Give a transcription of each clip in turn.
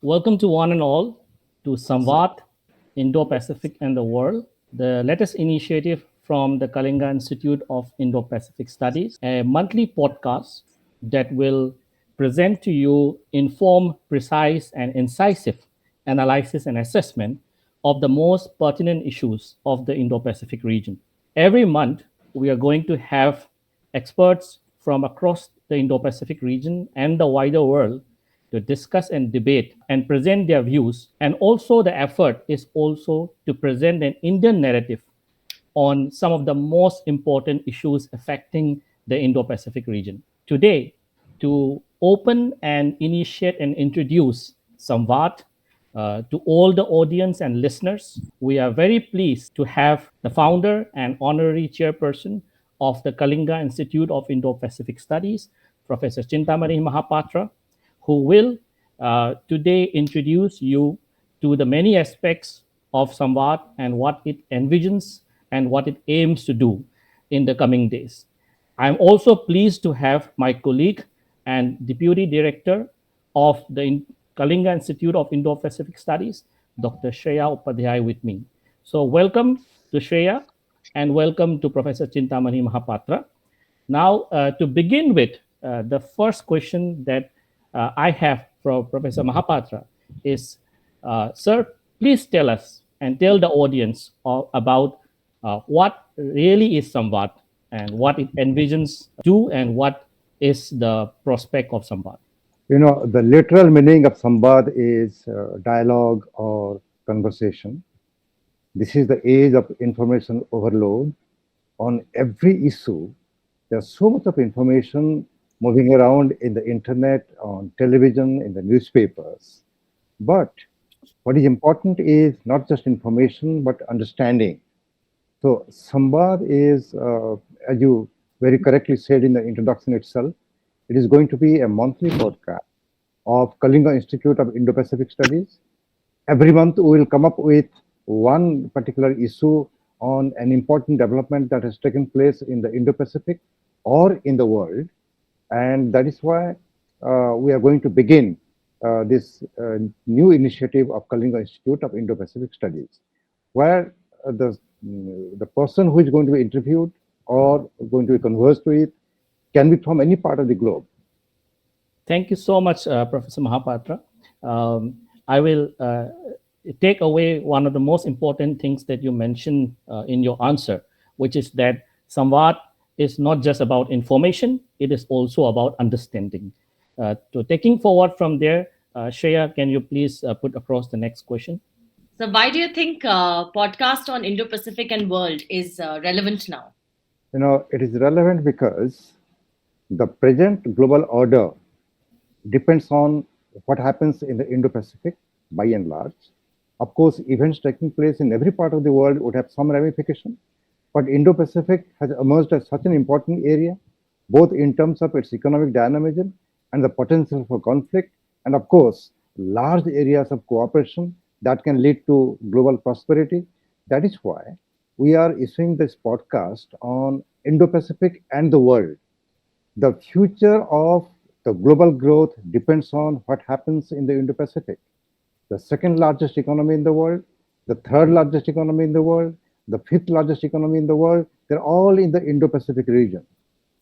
Welcome to one and all to Samvaad, Indo-Pacific and the World, the latest initiative from the Kalinga Institute of Indo-Pacific Studies, a monthly podcast that will present to you informed, precise, and incisive analysis and assessment of the most pertinent issues of the Indo-Pacific region. Every month, we are going to have experts from across the Indo-Pacific region and the wider world to discuss and debate and present their views. And also, the effort is also to present an Indian narrative on some of the most important issues affecting the Indo Pacific region. Today, to open and initiate and introduce Samvaad to all the audience and listeners, we are very pleased to have the founder and honorary chairperson of the Kalinga Institute of Indo-Pacific Studies, Professor Chintamani Mahapatra, who will today introduce you to the many aspects of Samvaad and what it envisions and what it aims to do in the coming days. I'm also pleased to have my colleague and Deputy Director of the Kalinga Institute of Indo-Pacific Studies, Dr. Shreya Upadhyay, with me. So welcome to Shreya and welcome to Professor Chintamani Mahapatra. Now, to begin with, the first question that I have for Professor Mahapatra is, sir, please tell us and tell the audience about what really is Samvaad and what it envisions do and what is the prospect of Samvaad. The literal meaning of Samvad is dialogue or conversation. This is the age of information overload. On every issue, there's so much of information moving around in the internet, on television, in the newspapers. But what is important is not just information, but understanding. So, Samvad is, as you very correctly said in the introduction itself, it is going to be a monthly podcast of Kalinga Institute of Indo-Pacific Studies. Every month, we will come up with one particular issue on an important development that has taken place in the Indo-Pacific or in the world. And that is why we are going to begin this new initiative of Kalinga Institute of Indo-Pacific Studies, where the person who is going to be interviewed or going to be conversed with can be from any part of the globe. Thank you so much, Professor Mahapatra. I will take away one of the most important things that you mentioned in your answer, which is that Samvaad is not just about information, it is also about understanding. To taking forward from there, Shreya, can you please put across the next question? So, why do you think podcast on Indo-Pacific and world is relevant now? It is relevant because the present global order depends on what happens in the Indo-Pacific by and large. Of course, events taking place in every part of the world would have some ramification, but Indo-Pacific has emerged as such an important area, both in terms of its economic dynamism and the potential for conflict, and of course, large areas of cooperation that can lead to global prosperity. That is why we are issuing this podcast on Indo-Pacific and the world. The future of the global growth depends on what happens in the Indo-Pacific. The second largest economy in the world, the third largest economy in the world, the fifth largest economy in the world, they're all in the Indo-Pacific region.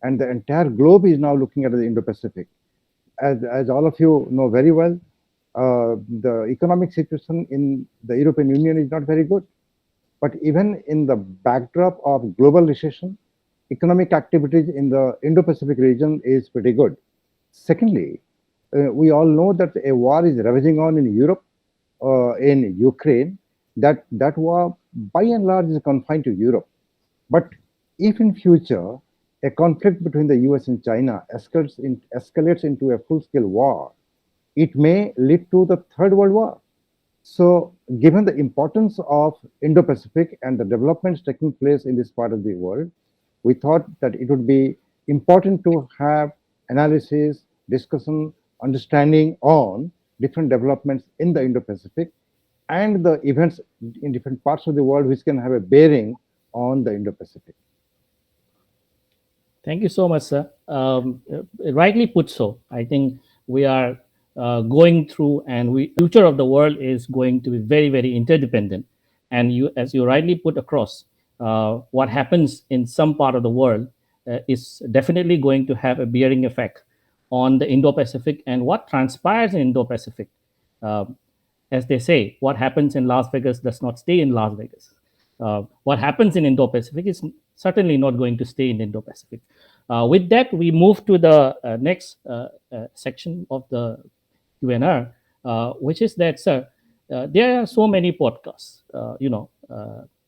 And the entire globe is now looking at the Indo-Pacific. As all of you know very well, the economic situation in the European Union is not very good. But even in the backdrop of global recession, economic activities in the Indo-Pacific region is pretty good. Secondly, we all know that a war is ravaging on in Europe, in Ukraine. That war, by and large, is confined to Europe. But if in future a conflict between the US and China escalates into a full-scale war, it may lead to the Third World War. So, given the importance of Indo-Pacific and the developments taking place in this part of the world, we thought that it would be important to have analysis, discussion, understanding on different developments in the Indo-Pacific and the events in different parts of the world which can have a bearing on the Indo-Pacific. Thank you so much, sir. Rightly put so. I think we are going through, and future of the world is going to be very, very interdependent. And you, as you rightly put across, what happens in some part of the world is definitely going to have a bearing effect on the Indo-Pacific and what transpires in Indo-Pacific. Uh, as they say, what happens in Las Vegas does not stay in Las Vegas. What happens in Indo-Pacific is certainly not going to stay in Indo-Pacific. With that, we move to the next section of the Q&R, which is that, sir, there are so many podcasts,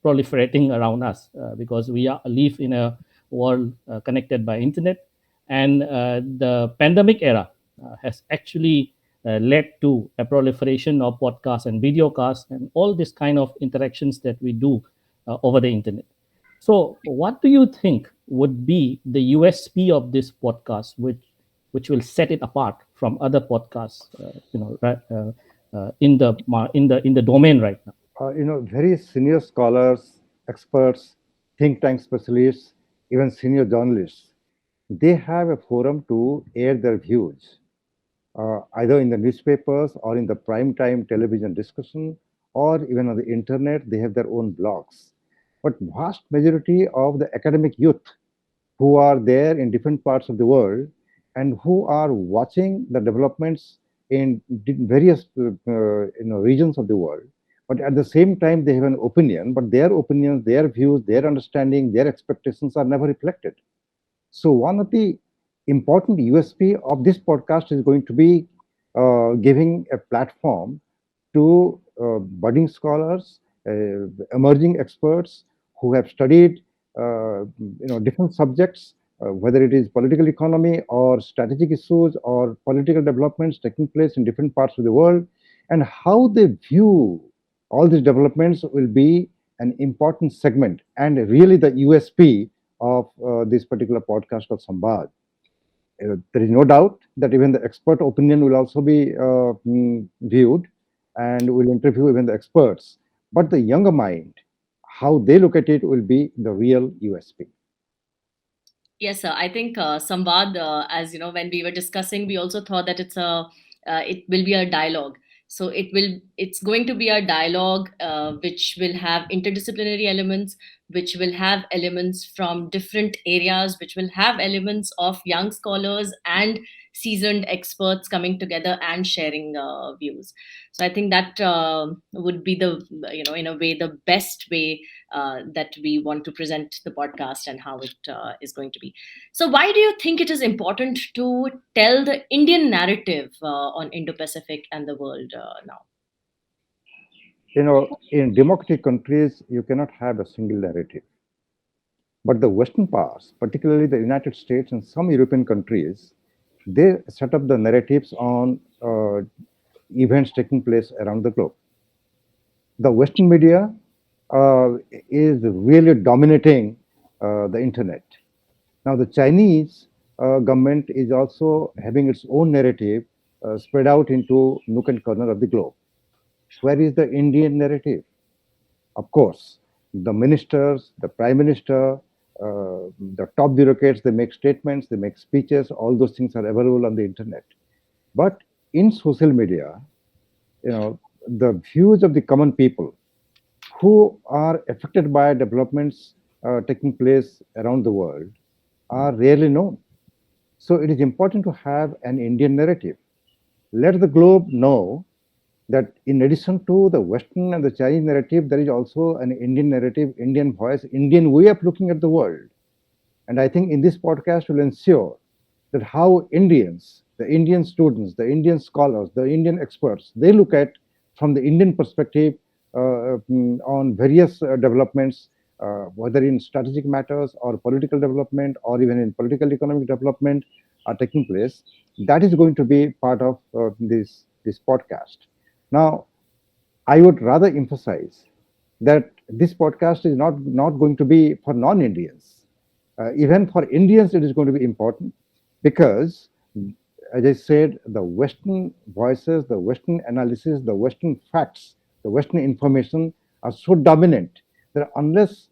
proliferating around us because we live in a world connected by internet, and the pandemic era has actually led to a proliferation of podcasts and videocasts and all this kind of interactions that we do over the internet. So, what do you think would be the USP of this podcast, which will set it apart from other podcasts, in the domain right now? Very senior scholars, experts, think tank specialists, even senior journalists, they have a forum to air their views, either in the newspapers or in the prime time television discussion, or even on the internet, they have their own blogs. But vast majority of the academic youth who are there in different parts of the world and who are watching the developments in various regions of the world, but at the same time they have an opinion, but their opinions, their views, their understanding, their expectations are never reflected. So one of the important USP of this podcast is going to be giving a platform to budding scholars, emerging experts who have studied different subjects, whether it is political economy or strategic issues or political developments taking place in different parts of the world, and how they view all these developments will be an important segment and really the USP of this particular podcast of Samvaad. There is no doubt that even the expert opinion will also be viewed, and we'll interview even the experts. But the younger mind, how they look at it will be the real USP. Yes, sir. I think Samvad, as you know, when we were discussing, we also thought that it will be a dialogue. So it's going to be a dialogue which will have interdisciplinary elements, which will have elements from different areas, which will have elements of young scholars and seasoned experts coming together and sharing views. So I think that would be in a way, the best way that we want to present the podcast and how it is going to be. So, why do you think it is important to tell the Indian narrative on Indo-Pacific and the world now? In democratic countries, you cannot have a single narrative. But the Western powers, particularly the United States and some European countries, they set up the narratives on events taking place around the globe. The Western media is really dominating the internet. Now, the Chinese government is also having its own narrative spread out into nook and corner of the globe. Where is the Indian narrative? Of course, the ministers, the prime minister, the top bureaucrats, they make statements, they make speeches, all those things are available on the internet. But in social media, the views of the common people who are affected by developments taking place around the world are rarely known. So it is important to have an Indian narrative. Let the globe know that in addition to the Western and the Chinese narrative, there is also an Indian narrative, Indian voice, Indian way of looking at the world. And I think in this podcast will ensure that how Indians, the Indian students, the Indian scholars, the Indian experts, they look at from the Indian perspective on various developments, whether in strategic matters or political development or even in political economic development are taking place. That is going to be part of this podcast. Now, I would rather emphasize that this podcast is not going to be for non-Indians. Even for Indians, it is going to be important because, as I said, the Western voices, the Western analysis, the Western facts, the Western information are so dominant that unless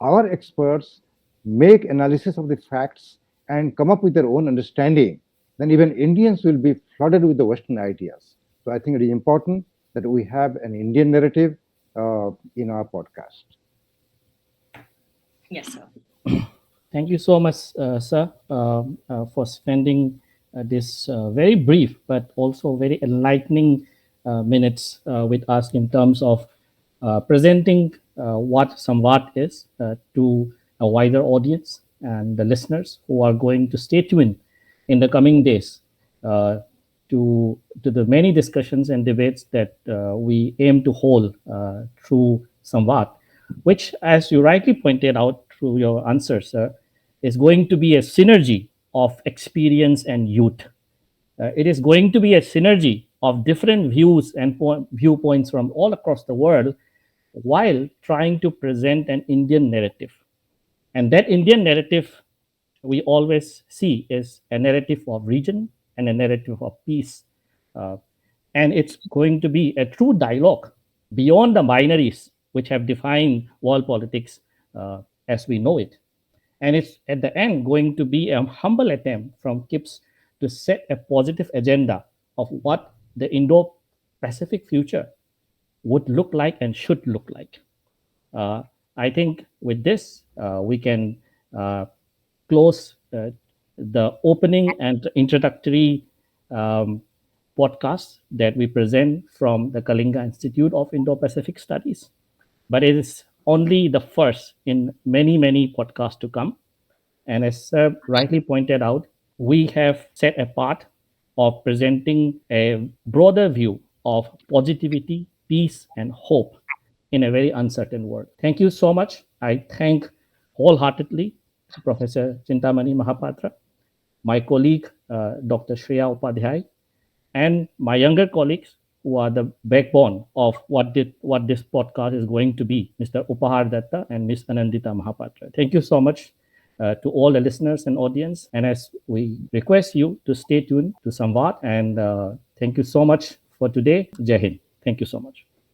our experts make analysis of the facts and come up with their own understanding, then even Indians will be flooded with the Western ideas. So I think it is important that we have an Indian narrative in our podcast. Yes, sir. Thank you so much, sir, for spending this very brief but also very enlightening minutes with us in terms of presenting what Samvaad is to a wider audience and the listeners who are going to stay tuned in the coming days uh, to the many discussions and debates that we aim to hold through Samvaad, which, as you rightly pointed out through your answers, sir, is going to be a synergy of experience and youth. It is going to be a synergy of different views and viewpoints from all across the world while trying to present an Indian narrative. And that Indian narrative we always see is a narrative of region and a narrative of peace. Uh, and it's going to be a true dialogue beyond the binaries which have defined world politics as we know it. And it's at the end going to be a humble attempt from KIIPS to set a positive agenda of what the Indo Pacific future would look like and should look like. Uh, I think with this, we can uh, close the opening and introductory um, podcast that we present from the Kalinga Institute of Indo-Pacific Studies. But it is only the first in many, many podcasts to come. And as Sir rightly pointed out, we have set a part of presenting a broader view of positivity, peace, and hope in a very uncertain world. Thank you so much. I thank wholeheartedly Professor Chintamani Mahapatra, my colleague Dr. Shreya Upadhyay, and my younger colleagues who are the backbone of what this podcast is going to be, Mr. Upahar Datta and Ms. Anandita Mahapatra. Thank you so much to all the listeners and audience. And as we request you to stay tuned to Samvaad, and thank you so much for today. Jai Hind. Thank you so much.